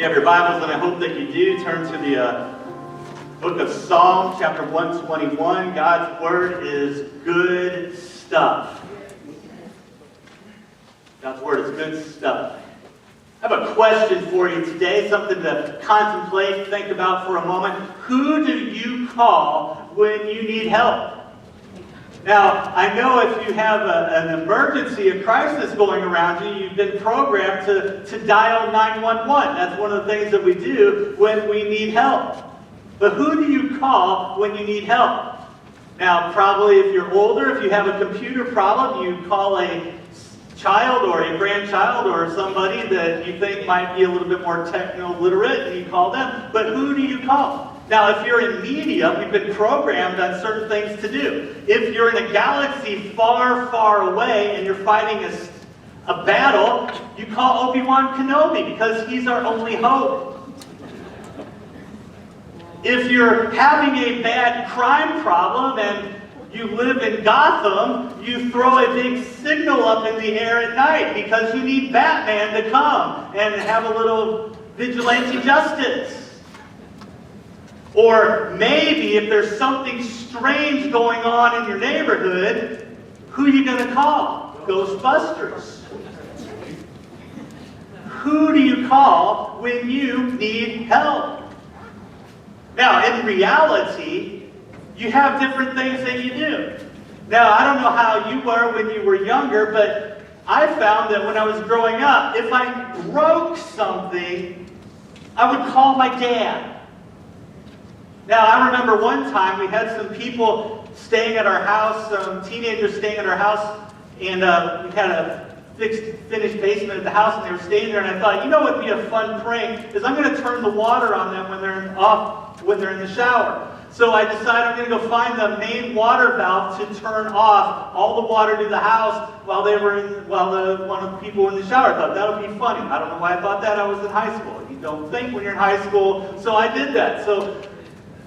You have your Bibles, and I hope that you do. Turn to the book of Psalm, chapter 121. God's Word is good stuff. God's Word is good stuff. I have a question for you today, something to contemplate, think about for a moment. Who do you call when you need help? Now, I know if you have an emergency, a crisis going around you, you've been programmed to dial 911. That's one of the things that we do when we need help. But who do you call when you need help? Now, probably if you're older, if you have a computer problem, you call a child or a grandchild or somebody that you think might be a little bit more techno-literate, and you call them. But who do you call? Now, if you're in media, we've been programmed on certain things to do. If you're in a galaxy far, far away and you're fighting a battle, you call Obi-Wan Kenobi because he's our only hope. If you're having a bad crime problem and you live in Gotham, you throw a big signal up in the air at night because you need Batman to come and have a little vigilante justice. Or maybe if there's something strange going on in your neighborhood, who are you going to call? Ghostbusters. Who do you call when you need help? Now, in reality, you have different things that you do. Now, I don't know how you were when you were younger, but I found that when I was growing up, if I broke something, I would call my dad. Now, I remember one time we had some people staying at our house, some teenagers staying at our house, and we had a finished basement at the house, and they were staying there, and I thought, you know what would be a fun prank is I'm going to turn the water on them when they're in the shower. So I decided I'm going to go find the main water valve to turn off all the water to the house while one of the people were in the shower. I thought that would be funny. I don't know why I thought that. I was in high school. You don't think when you're in high school, so I did that. So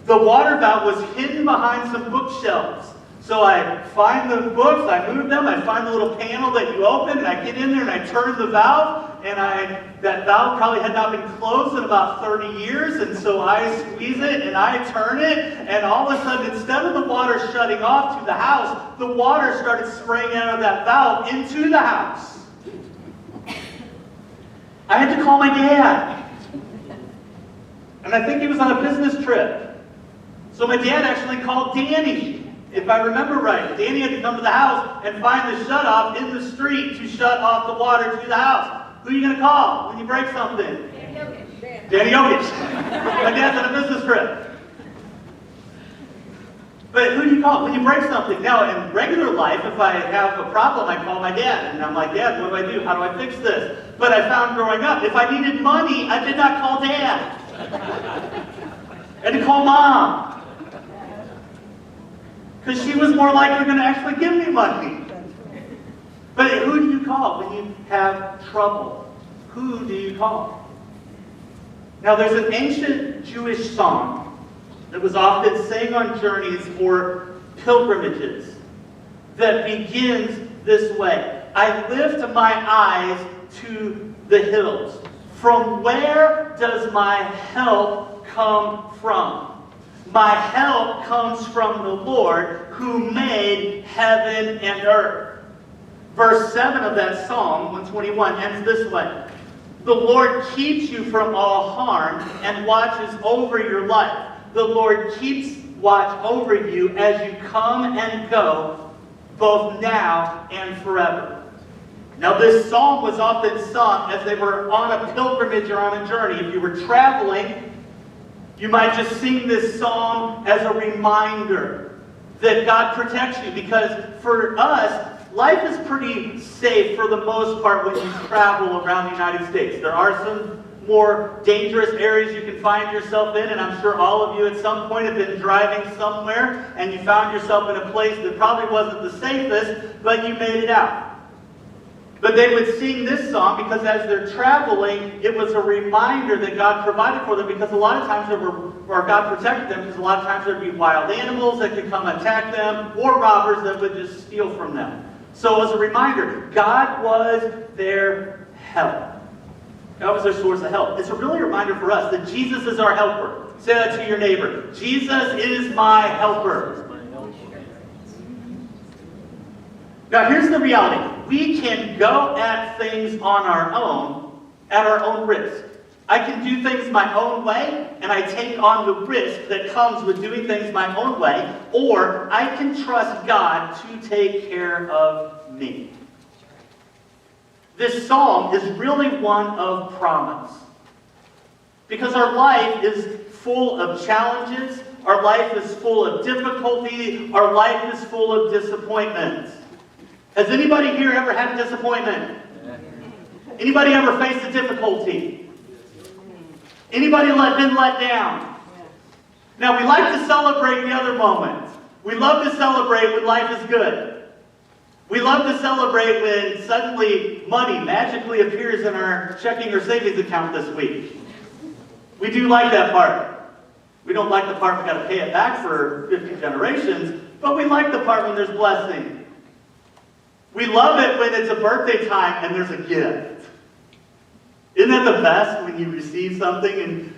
the water valve was hidden behind some bookshelves. So I find the books, I move them, I find the little panel that you open, and I get in there and I turn the valve, and that valve probably had not been closed in about 30 years, and so I squeeze it and I turn it, and all of a sudden, instead of the water shutting off to the house, the water started spraying out of that valve into the house. I had to call my dad. And I think he was on a business trip. So my dad actually called Danny, if I remember right. Danny had to come to the house and find the shutoff in the street to shut off the water to the house. Who are you going to call when you break something? Danny Yokish. Danny Yokish. My dad's on a business trip. But who do you call when you break something? Now, in regular life, if I have a problem, I call my dad. And I'm like, Dad, what do I do? How do I fix this? But I found growing up, if I needed money, I did not call Dad. I had to call Mom. Because she was more likely going to actually give me money. But who do you call when you have trouble? Who do you call? Now, there's an ancient Jewish song that was often sang on journeys or pilgrimages that begins this way. I lift my eyes to the hills. From where does my help come from? My help comes from the Lord who made heaven and earth. Verse 7 of that Psalm, 121, ends this way. The Lord keeps you from all harm and watches over your life. The Lord keeps watch over you as you come and go, both now and forever. Now, this psalm was often sung as they were on a pilgrimage or on a journey. If you were traveling, you might just sing this psalm as a reminder that God protects you. Because for us, life is pretty safe for the most part when you travel around the United States. There are some more dangerous areas you can find yourself in, and I'm sure all of you at some point have been driving somewhere and you found yourself in a place that probably wasn't the safest, but you made it out. But they would sing this song because as they're traveling, it was a reminder that God provided for them, because a lot of times God protected them, because a lot of times there would be wild animals that could come attack them, or robbers that would just steal from them. So as a reminder, God was their help. God was their source of help. It's a really reminder for us that Jesus is our helper. Say that to your neighbor. Jesus is my helper. Now here's the reality. We can go at things on our own, at our own risk. I can do things my own way, and I take on the risk that comes with doing things my own way, or I can trust God to take care of me. This psalm is really one of promise. Because our life is full of challenges, our life is full of difficulty, our life is full of disappointments. Has anybody here ever had a disappointment? Anybody ever faced a difficulty? Anybody been let down? Now, we like to celebrate the other moments. We love to celebrate when life is good. We love to celebrate when suddenly money magically appears in our checking or savings account this week. We do like that part. We don't like the part we got to pay it back for 50 generations, but we like the part when there's blessing. We love it when it's a birthday time and there's a gift. Isn't that the best when you receive something? And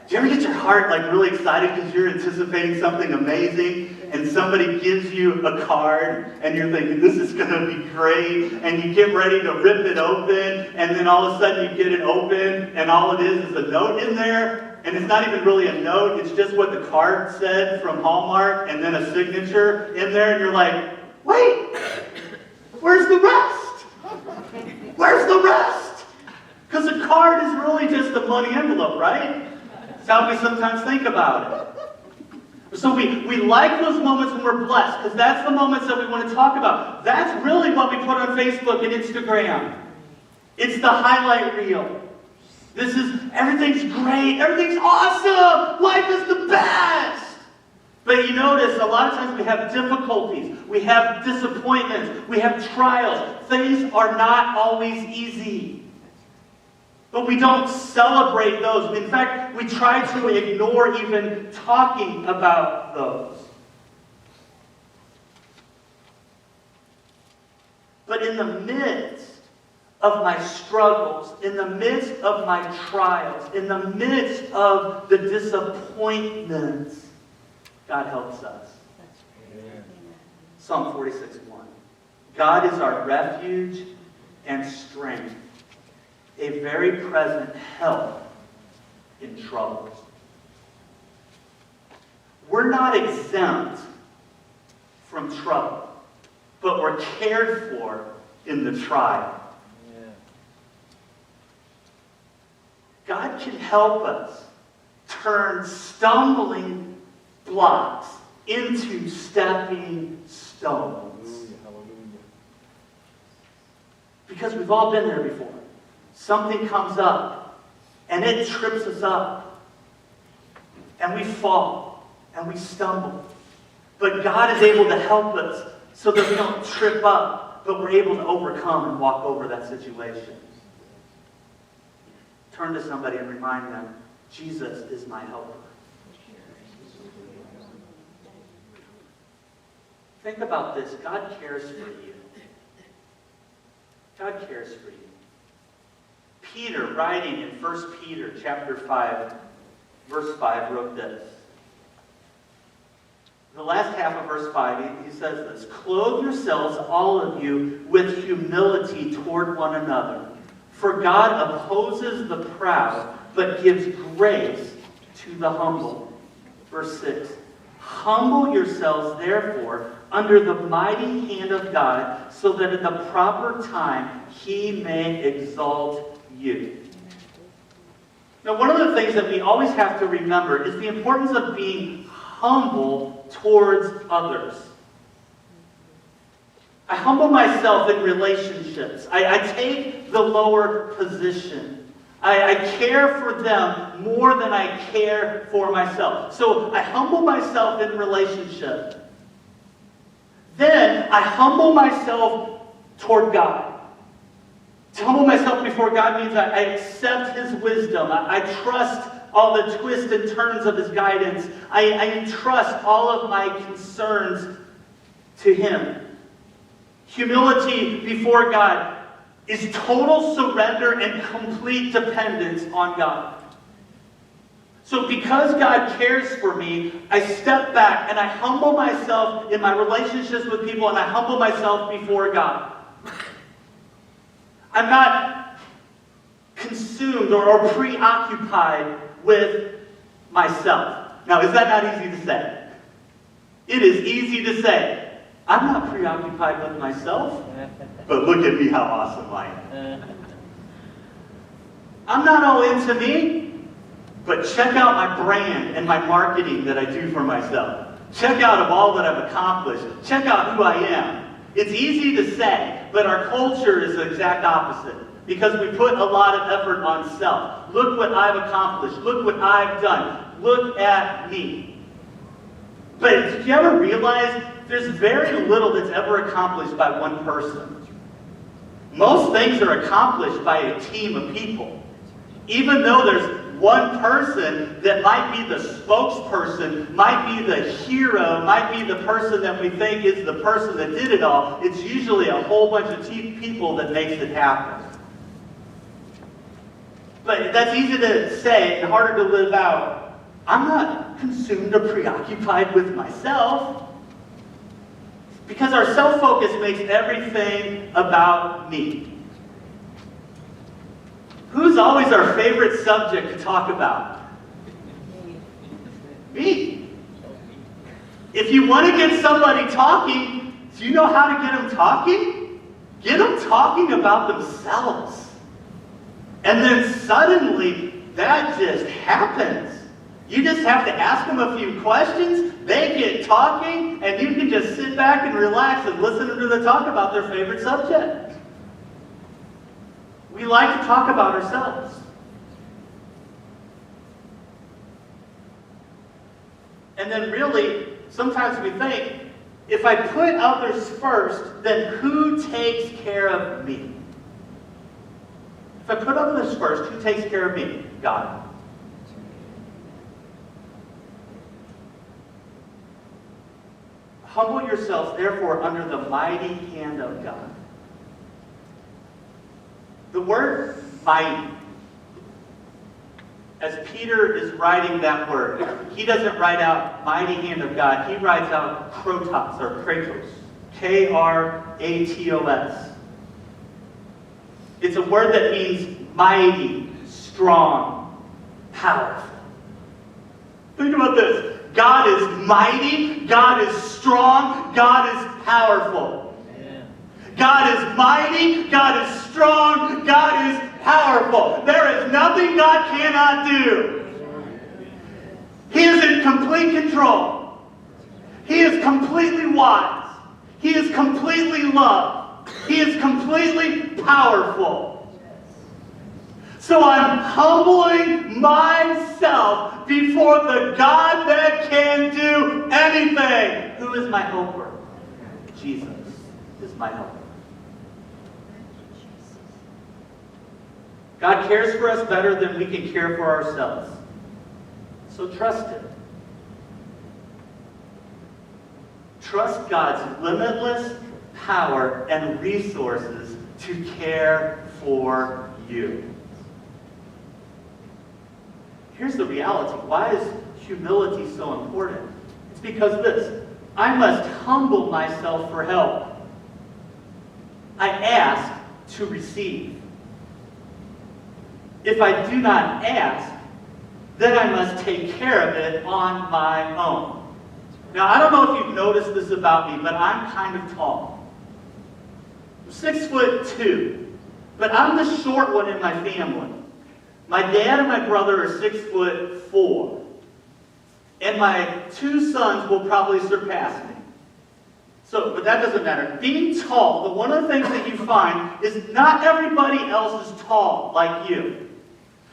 do you ever get your heart really excited because you're anticipating something amazing and somebody gives you a card and you're thinking, this is going to be great, and you get ready to rip it open, and then all of a sudden you get it open and all it is a note in there, and it's not even really a note, it's just what the card said from Hallmark and then a signature in there, and you're like, wait! Where's the rest? Where's the rest? Because a card is really just a money envelope, right? That's how we sometimes think about it. So we like those moments when we're blessed, because that's the moments that we want to talk about. That's really what we put on Facebook and Instagram. It's the highlight reel. This is, everything's great, everything's awesome, life is the best. But you notice a lot of times we have difficulties, we have disappointments, we have trials. Things are not always easy. But we don't celebrate those. In fact, we try to ignore even talking about those. But in the midst of my struggles, in the midst of my trials, in the midst of the disappointments, God helps us. Amen. Psalm 46:1. God is our refuge and strength, a very present help in troubles. We're not exempt from trouble, but we're cared for in the trial. Yeah. God can help us turn stumbling blocks into stepping stones. Hallelujah. Because we've all been there before. Something comes up and it trips us up. And we fall and we stumble. But God is able to help us so that we don't trip up, but we're able to overcome and walk over that situation. Turn to somebody and remind them, Jesus is my helper. Think about this. God cares for you. God cares for you. Peter, writing in 1 Peter chapter 5, verse 5, wrote this. The last half of verse 5, he says this, "Clothe yourselves, all of you, with humility toward one another. For God opposes the proud, but gives grace to the humble." Verse 6, "Humble yourselves, therefore, under the mighty hand of God, so that at the proper time He may exalt you." Now, one of the things that we always have to remember is the importance of being humble towards others. I humble myself in relationships. I take the lower position. I care for them more than I care for myself. So I humble myself in relationship. Then I humble myself toward God. To humble myself before God means I accept His wisdom. I trust all the twists and turns of His guidance. I entrust all of my concerns to Him. Humility before God is total surrender and complete dependence on God. So because God cares for me, I step back and I humble myself in my relationships with people, and I humble myself before God. I'm not consumed or preoccupied with myself. Now, is that not easy to say? It is easy to say. I'm not preoccupied with myself, but look at me how awesome I am. I'm not all into me, but check out my brand and my marketing that I do for myself. Check out of all that I've accomplished. Check out who I am. It's easy to say, but our culture is the exact opposite. Because we put a lot of effort on self. Look what I've accomplished. Look what I've done. Look at me. But did you ever realize there's very little that's ever accomplished by one person? Most things are accomplished by a team of people. Even though there's one person that might be the spokesperson, might be the hero, might be the person that we think is the person that did it all, it's usually a whole bunch of people that makes it happen. But that's easy to say and harder to live out. I'm not consumed or preoccupied with myself. Because our self-focus makes everything about me. Who's always our favorite subject to talk about? Me. If you want to get somebody talking, do you know how to get them talking? Get them talking about themselves. And then suddenly, that just happens. You just have to ask them a few questions, they get talking, and you can just sit back and relax and listen to them talk about their favorite subject. We like to talk about ourselves. And then really, sometimes we think, if I put others first, then who takes care of me? If I put others first, who takes care of me? God. Humble yourselves, therefore, under the mighty hand of God. The word mighty, as Peter is writing that word, he doesn't write out mighty hand of God. He writes out krotos or kratos. K-R-A-T-O-S. It's a word that means mighty, strong, powerful. Think about this. God is mighty, God is strong, God is powerful. God is mighty, God is strong, God is powerful. There is nothing God cannot do. He is in complete control. He is completely wise. He is completely loved. He is completely powerful. So I'm humbling myself before the God that can do anything. Who is my helper? Jesus is my helper. God cares for us better than we can care for ourselves. So trust Him. Trust God's limitless power and resources to care for you. Here's the reality. Why is humility so important? It's because this. I must humble myself for help. I ask to receive. If I do not ask, then I must take care of it on my own. Now, I don't know if you've noticed this about me, but I'm kind of tall. I'm 6'2", but I'm the short one in my family. My dad and my brother are 6'4", and my two sons will probably surpass me. But that doesn't matter. Being tall, one of the things that you find is not everybody else is tall like you.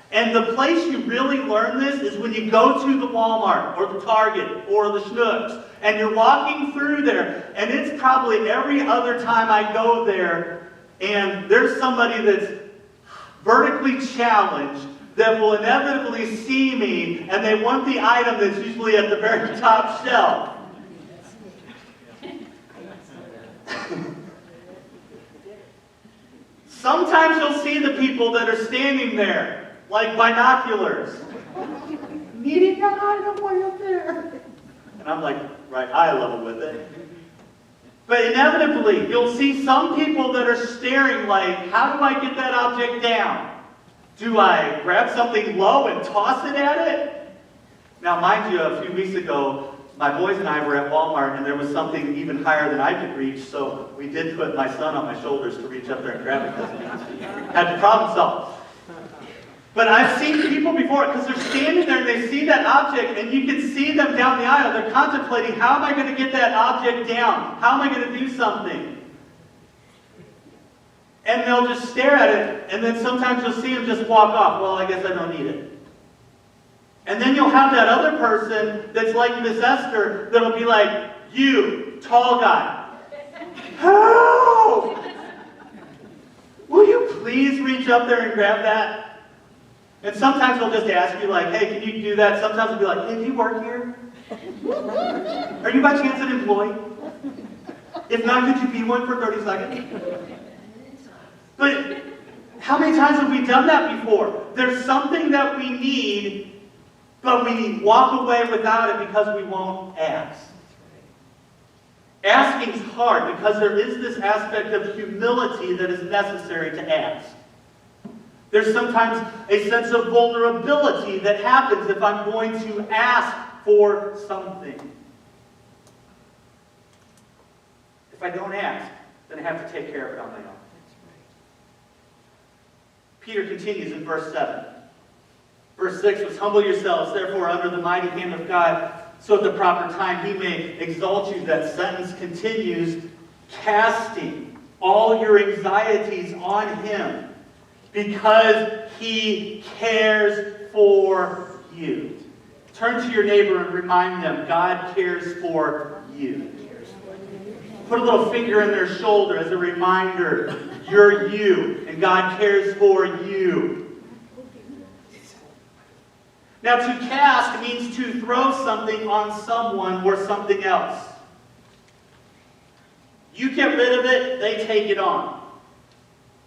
And the place you really learn this is when you go to the Walmart or the Target or the Schnucks and you're walking through there, and it's probably every other time I go there and there's somebody that's vertically challenged that will inevitably see me and they want the item that's usually at the very top shelf. Sometimes you'll see the people that are standing there, like binoculars, needing that item way up there. And I'm like, right eye level with it. But inevitably, you'll see some people that are staring like, how do I get that object down? Do I grab something low and toss it at it? Now, mind you, a few weeks ago, my boys and I were at Walmart, and there was something even higher than I could reach, so we did put my son on my shoulders to reach up there and grab it, because had to problem solve. But I've seen people before, because they're standing there and they see that object, and you can see them down the aisle. They're contemplating, how am I going to get that object down? How am I going to do something? And they'll just stare at it, and then sometimes you'll see them just walk off. Well, I guess I don't need it. And then you'll have that other person that's like Miss Esther that'll be like, you, tall guy, help! Will you please reach up there and grab that? And sometimes they'll just ask you like, hey, can you do that? Sometimes they'll be like, hey, do you work here? Are you by chance an employee? If not, could you be one for 30 seconds? But how many times have we done that before? There's something that we need, but we walk away without it because we won't ask. Asking's hard because there is this aspect of humility that is necessary to ask. There's sometimes a sense of vulnerability that happens if I'm going to ask for something. If I don't ask, then I have to take care of it on my own. Peter continues in verse 7. Verse 6 was, humble yourselves, therefore, under the mighty hand of God, so at the proper time he may exalt you. That sentence continues, casting all your anxieties on him, because he cares for you. Turn to your neighbor and remind them, God cares for you. Put a little finger in their shoulder as a reminder, you're you, and God cares for you. Now, to cast means to throw something on someone or something else. You get rid of it, they take it on.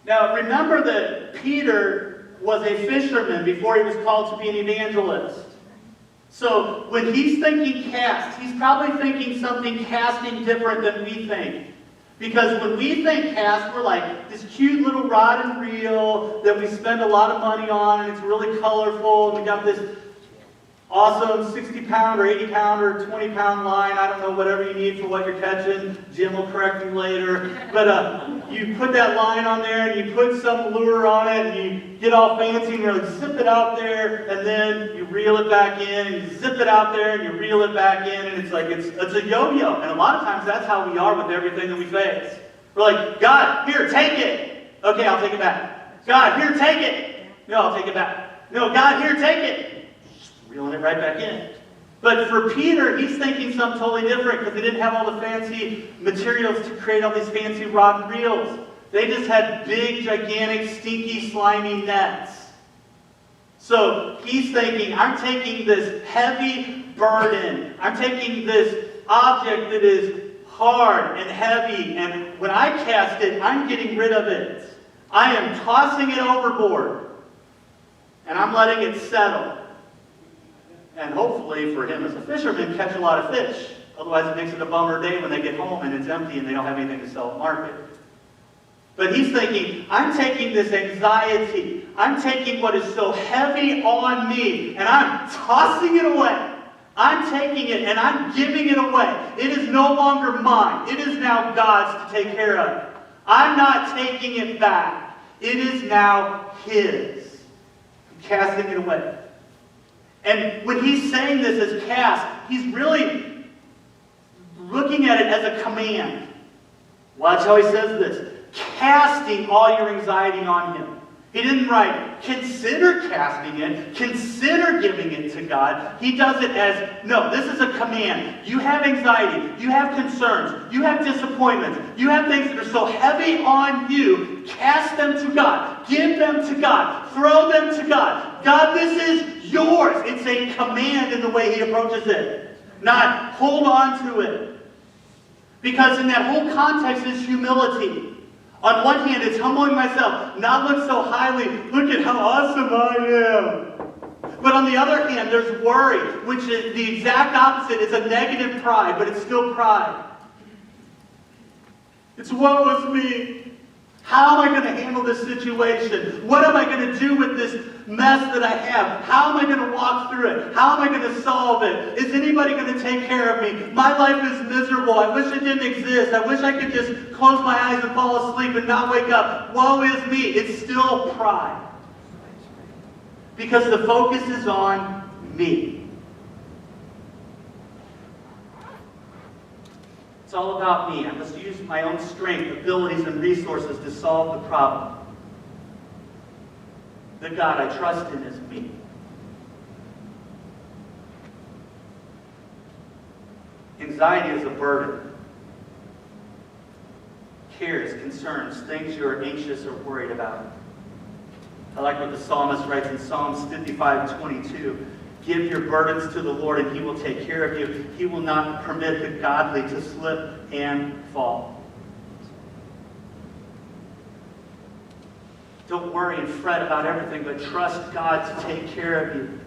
Now, remember that Peter was a fisherman before he was called to be an evangelist. So, when he's thinking cast, he's probably thinking something casting different than we think. Because when we think cast, we're like this cute little rod and reel that we spend a lot of money on, and it's really colorful, and we got this awesome 60-pound or 80-pound or 20-pound line. I don't know, whatever you need for what you're catching. Jim will correct me later. But you put that line on there, and you put some lure on it, and you get all fancy, and you're like, zip it out there, and then you reel it back in, and you zip it out there, and you reel it back in, and it's like, it's a yo-yo. And a lot of times that's how we are with everything that we face. We're like, God, here, take it. Okay, I'll take it back. God, here, take it. No, I'll take it back. No, God, here, take it. Reeling it right back in. But for Peter, he's thinking something totally different because they didn't have all the fancy materials to create all these fancy rod and reels. They just had big, gigantic, stinky, slimy nets. So he's thinking, I'm taking this heavy burden. I'm taking this object that is hard and heavy, and when I cast it, I'm getting rid of it. I am tossing it overboard, and I'm letting it settle. And hopefully for him as a fisherman, catch a lot of fish. Otherwise it makes it a bummer day when they get home and it's empty and they don't have anything to sell at market. But he's thinking, I'm taking this anxiety. I'm taking what is so heavy on me and I'm tossing it away. I'm taking it and I'm giving it away. It is no longer mine. It is now God's to take care of. I'm not taking it back. It is now His. I'm casting it away. And when he's saying this as cast, he's really looking at it as a command. Watch how he says this. Casting all your anxiety on him. He didn't write, consider casting it, consider giving it to God. He does it as, no, this is a command. You have anxiety, you have concerns, you have disappointments, you have things that are so heavy on you. Cast them to God. Give them to God. Throw them to God. God, this is yours. It's a command in the way he approaches it. Not hold on to it. Because in that whole context is humility. On one hand, it's humbling myself, not look so highly, look at how awesome I am. But on the other hand, there's worry, which is the exact opposite. It's a negative pride, but it's still pride. It's woe is me. How am I going to handle this situation? What am I going to do with this mess that I have? How am I going to walk through it? How am I going to solve it? Is anybody going to take care of me? My life is miserable. I wish it didn't exist. I wish I could just close my eyes and fall asleep and not wake up. Woe is me. It's still pride. Because the focus is on me. It's all about me. I must use my own strength, abilities, and resources to solve the problem. The God I trust in is me. Anxiety is a burden. Cares, concerns, things you are anxious or worried about. I like what the psalmist writes in Psalms 55:22. Give your burdens to the Lord and He will take care of you. He will not permit the godly to slip and fall. Don't worry and fret about everything, but trust God to take care of you.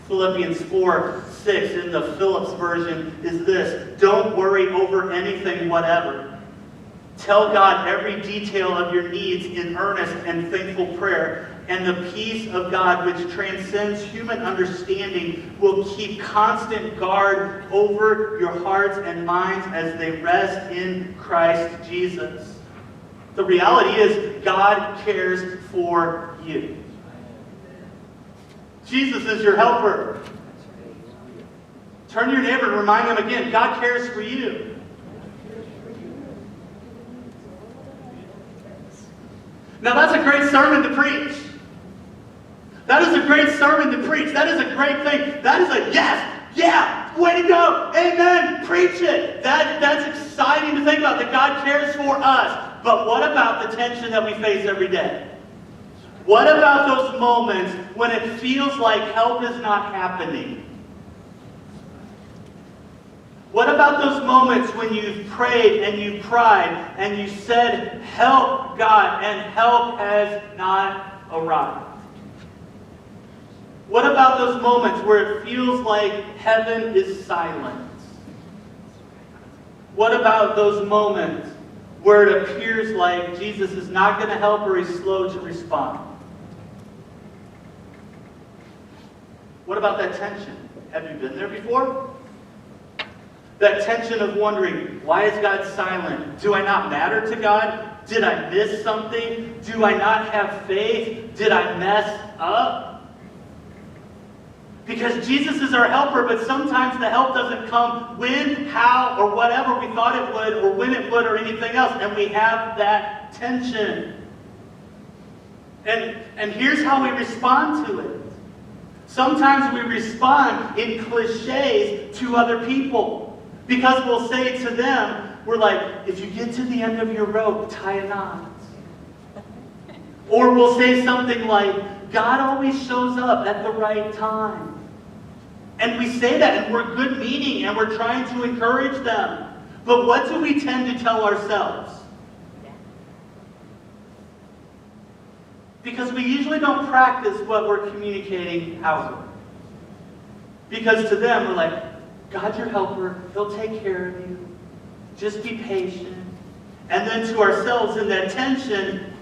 Philippians 4:6 in the Phillips version is this: don't worry over anything whatever. Tell God every detail of your needs in earnest and thankful prayer, and the peace of God, which transcends human understanding, will keep constant guard over your hearts and minds as they rest in Christ Jesus. The reality is, God cares for you. Jesus is your helper. Turn to your neighbor and remind them again, God cares for you. Now that's a great sermon to preach. That is a great sermon to preach. That is a great thing. That is a yes, yeah, way to go, amen, preach it. That's exciting to think about, that God cares for us. But what about the tension that we face every day? What about those moments when it feels like help is not happening? What about those moments when you've prayed and you cried and you said, help God, and help has not arrived? What about those moments where it feels like heaven is silent? What about those moments where it appears like Jesus is not going to help or He's slow to respond? What about that tension? Have you been there before? That tension of wondering, why is God silent? Do I not matter to God? Did I miss something? Do I not have faith? Did I mess up? Because Jesus is our helper, but sometimes the help doesn't come when, how, or whatever we thought it would, or when it would, or anything else. And we have that tension. And here's how we respond to it. Sometimes we respond in cliches to other people. Because we'll say to them, we're like, if you get to the end of your rope, tie a knot. Or we'll say something like, God always shows up at the right time. And we say that, and we're good meaning, and we're trying to encourage them. But what do we tend to tell ourselves? Because we usually don't practice what we're communicating outward. Because to them, we're like, God's your helper. He'll take care of you. Just be patient. And then to ourselves, in that tension,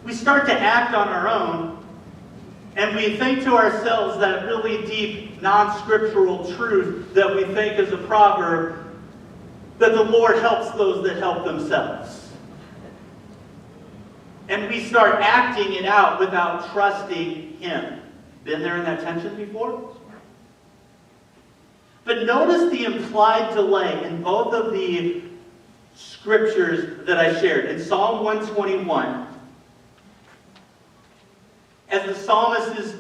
we start to act on our own. And we think to ourselves that really deep, non-scriptural truth that we think is a proverb, that the Lord helps those that help themselves. And we start acting it out without trusting Him. Been there in that tension before? But notice the implied delay in both of the scriptures that I shared. In Psalm 121, as the psalmist is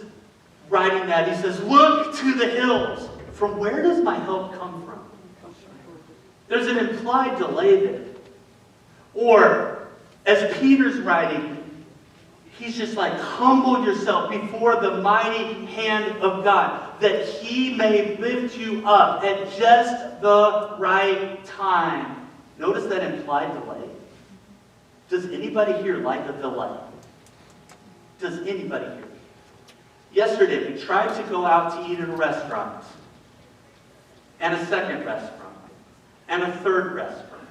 writing that, he says, look to the hills. From where does my help come from? There's an implied delay there. Or, as Peter's writing, he's just like, humble yourself before the mighty hand of God, that He may lift you up at just the right time. Notice that implied delay. Does anybody here like a delay? Does anybody here? Yesterday, we tried to go out to eat at a restaurant, and a second restaurant, and a third restaurant,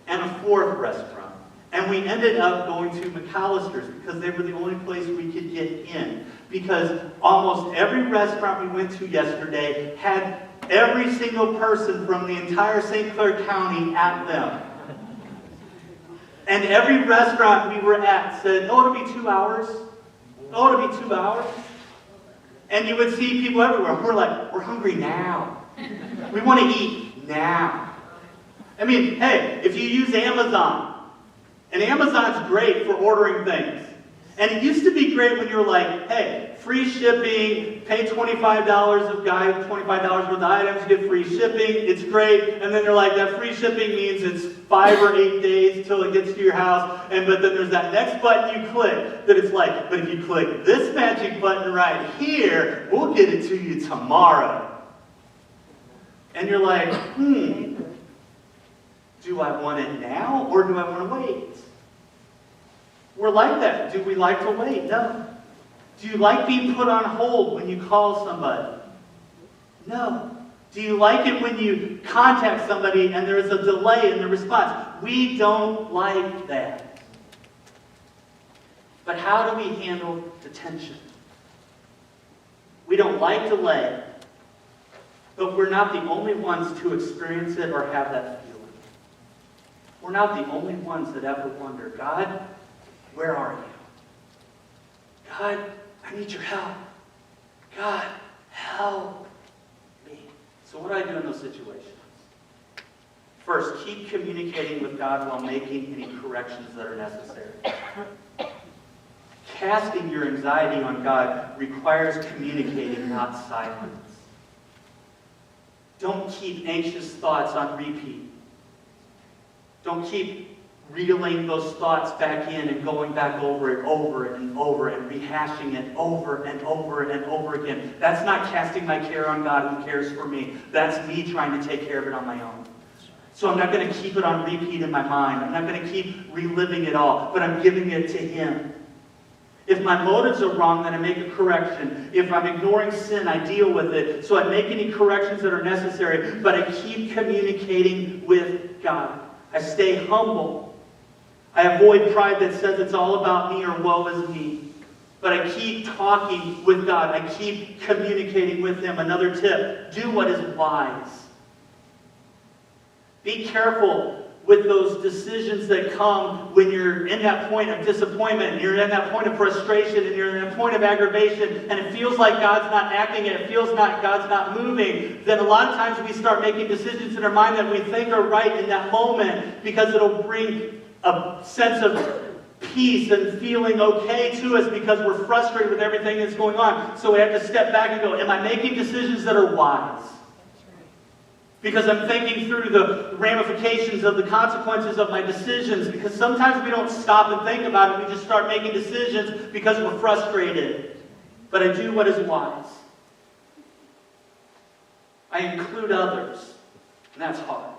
and a fourth restaurant. And we ended up going to McAllister's because they were the only place we could get in. Because almost every restaurant we went to yesterday had every single person from the entire St. Clair County at them. And every restaurant we were at said, oh, it'll be 2 hours. Oh, it'll be 2 hours. And you would see people everywhere. We're like, we're hungry now. We want to eat now. I mean, hey, if you use Amazon, and Amazon's great for ordering things. And it used to be great when you were like, hey, free shipping, pay $25 of guy, $25 worth of items, get free shipping, it's great. And then they're like, that free shipping means it's 5 or 8 days till it gets to your house. But then there's that next button you click that it's like, but if you click this magic button right here, we'll get it to you tomorrow. And you're like, do I want it now or do I want to wait? We're like that. Do we like to wait? No. Do you like being put on hold when you call somebody? No. Do you like it when you contact somebody and there's a delay in the response? We don't like that. But how do we handle the tension? We don't like delay, but we're not the only ones to experience it or have that feeling. We're not the only ones that ever wonder, God, where are you? God, I need your help. God, help me. So what do I do in those situations? First, keep communicating with God while making any corrections that are necessary. Casting your anxiety on God requires communicating, not silence. Don't keep anxious thoughts on repeat. Don't keep reeling those thoughts back in and going back over and rehashing it over and over again. That's not casting my care on God who cares for me. That's me trying to take care of it on my own. So I'm not going to keep it on repeat in my mind. I'm not going to keep reliving it all, but I'm giving it to Him. If my motives are wrong, then I make a correction. If I'm ignoring sin, I deal with it. So I make any corrections that are necessary, but I keep communicating with God. I stay humble. I avoid pride that says it's all about me or woe is me. But I keep talking with God. I keep communicating with Him. Another tip, do what is wise. Be careful with those decisions that come when you're in that point of disappointment, and you're in that point of frustration, and you're in a point of aggravation, and it feels like God's not acting, and it feels like God's not moving. Then a lot of times we start making decisions in our mind that we think are right in that moment because it'll bring a sense of peace and feeling okay to us because we're frustrated with everything that's going on. So we have to step back and go, am I making decisions that are wise? Because I'm thinking through the ramifications of the consequences of my decisions. Because sometimes we don't stop and think about it. We just start making decisions because we're frustrated. But I do what is wise. I include others. And that's hard.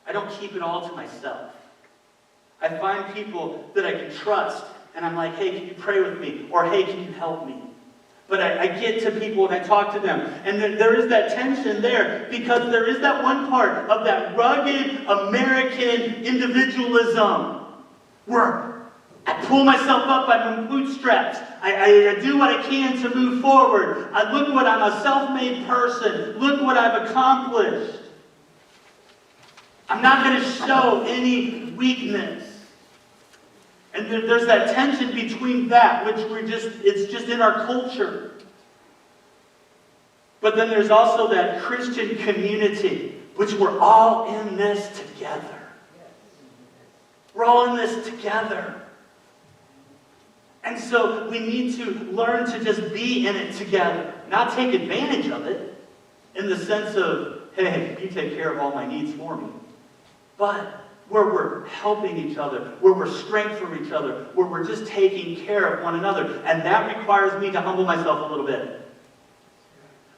I don't keep it all to myself. I find people that I can trust, and I'm like, hey, can you pray with me? Or hey, can you help me? But I get to people and I talk to them. And there is that tension there because there is that one part of that rugged American individualism where I pull myself up by my bootstraps. I do what I can to move forward. Look what I'm a self-made person. Look what I've accomplished. I'm not going to show any weakness. And there's that tension between that, which it's just in our culture. But then there's also that Christian community, which we're all in this together. We're all in this together. And so we need to learn to just be in it together. Not take advantage of it in the sense of, hey, you take care of all my needs for me. But where we're helping each other, where we're strengthening each other, where we're just taking care of one another. And that requires me to humble myself a little bit.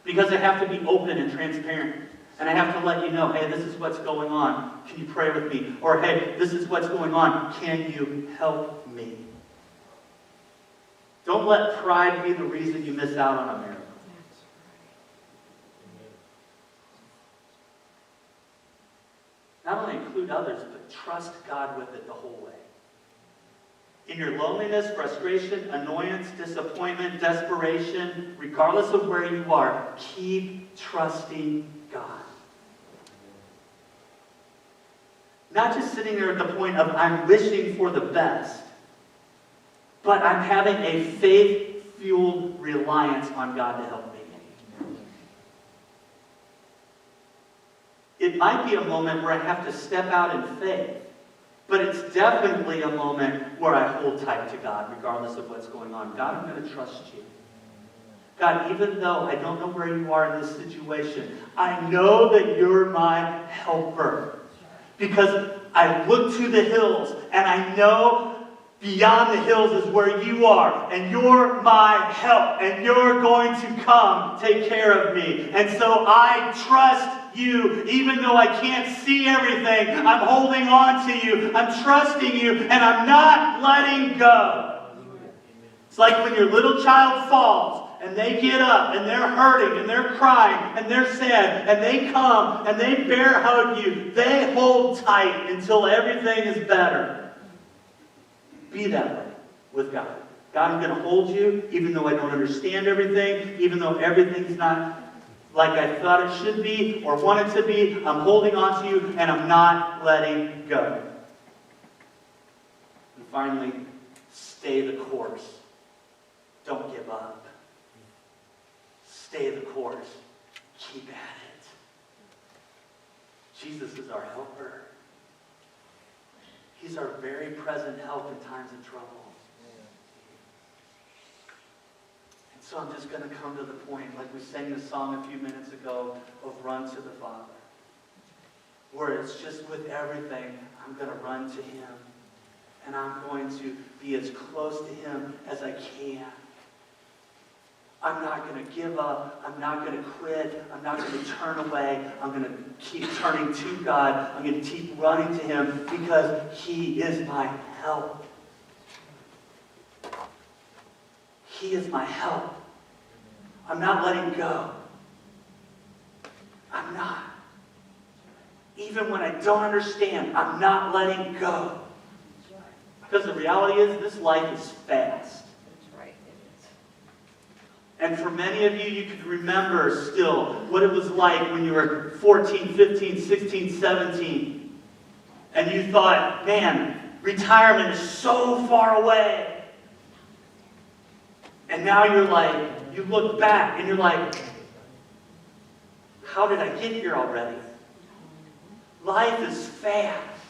Because I have to be open and transparent. And I have to let you know, hey, this is what's going on. Can you pray with me? Or, hey, this is what's going on. Can you help me? Don't let pride be the reason you miss out on a miracle. Not only include others, but trust God with it the whole way. In your loneliness, frustration, annoyance, disappointment, desperation, regardless of where you are, keep trusting God. Not just sitting there at the point of I'm wishing for the best, but I'm having a faith-fueled reliance on God to help me. It might be a moment where I have to step out in faith, but it's definitely a moment where I hold tight to God, regardless of what's going on. God, I'm going to trust you. God, even though I don't know where you are in this situation, I know that you're my helper. Because I look to the hills, and I know beyond the hills is where you are, and you're my help, and you're going to come take care of me. And so I trust you, even though I can't see everything. I'm holding on to you. I'm trusting you, and I'm not letting go. It's like when your little child falls, and they get up, and they're hurting, and they're crying, and they're sad, and they come, and they bear hug you. They hold tight until everything is better. Be that way with God. God, I'm going to hold you, even though I don't understand everything, even though everything's not like I thought it should be or wanted to be. I'm holding on to you, and I'm not letting go. And finally, stay the course. Don't give up. Stay the course. Keep at it. Jesus is our helper. He's our very present help in times of trouble. And so I'm just going to come to the point, like we sang the song a few minutes ago, of run to the Father. Where it's just with everything, I'm going to run to Him. And I'm going to be as close to Him as I can. I'm not going to give up. I'm not going to quit. I'm not going to turn away. I'm going to keep turning to God. I'm going to keep running to Him because He is my help. He is my help. I'm not letting go. I'm not. Even when I don't understand, I'm not letting go. Because the reality is, this life is fast. And for many of you, you can remember still what it was like when you were 14, 15, 16, 17. And you thought, man, retirement is so far away. And now you're like, you look back and you're like, how did I get here already? Life is fast.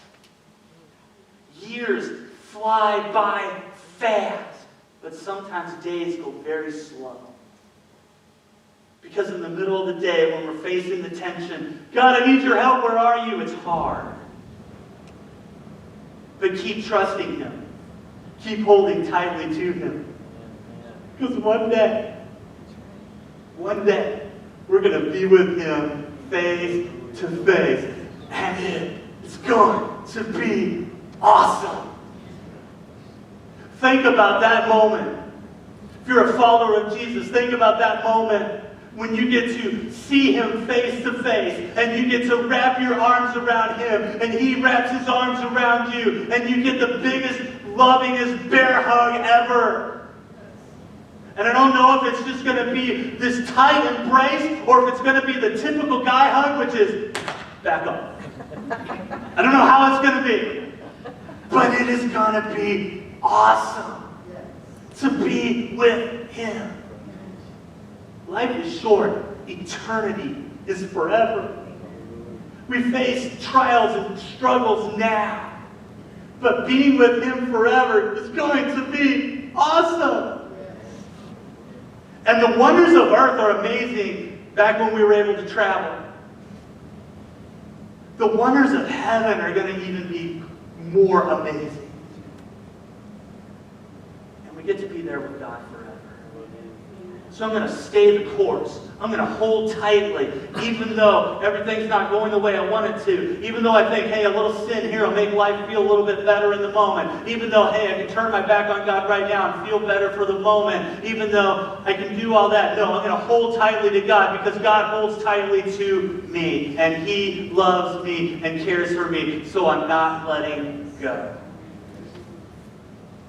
Years fly by fast. But sometimes days go very slow. Because in the middle of the day, when we're facing the tension, God, I need your help, where are you? It's hard. But keep trusting Him. Keep holding tightly to Him. Because one day, we're going to be with Him face to face. And it's going to be awesome. Think about that moment. If you're a follower of Jesus, think about that moment when you get to see Him face to face, and you get to wrap your arms around Him, and He wraps His arms around you, and you get the biggest, lovingest bear hug ever. And I don't know if it's just going to be this tight embrace, or if it's going to be the typical guy hug, which is back up. I don't know how it's going to be, but it is going to be awesome to be with Him. Life is short. Eternity is forever. We face trials and struggles now. But being with Him forever is going to be awesome. And the wonders of earth are amazing back when we were able to travel. The wonders of heaven are going to even be more amazing. And we get to be there with God forever. So I'm going to stay the course. I'm going to hold tightly, even though everything's not going the way I want it to. Even though I think, hey, a little sin here will make life feel a little bit better in the moment. Even though, hey, I can turn my back on God right now and feel better for the moment. Even though I can do all that. No, I'm going to hold tightly to God because God holds tightly to me. And He loves me and cares for me. So I'm not letting go.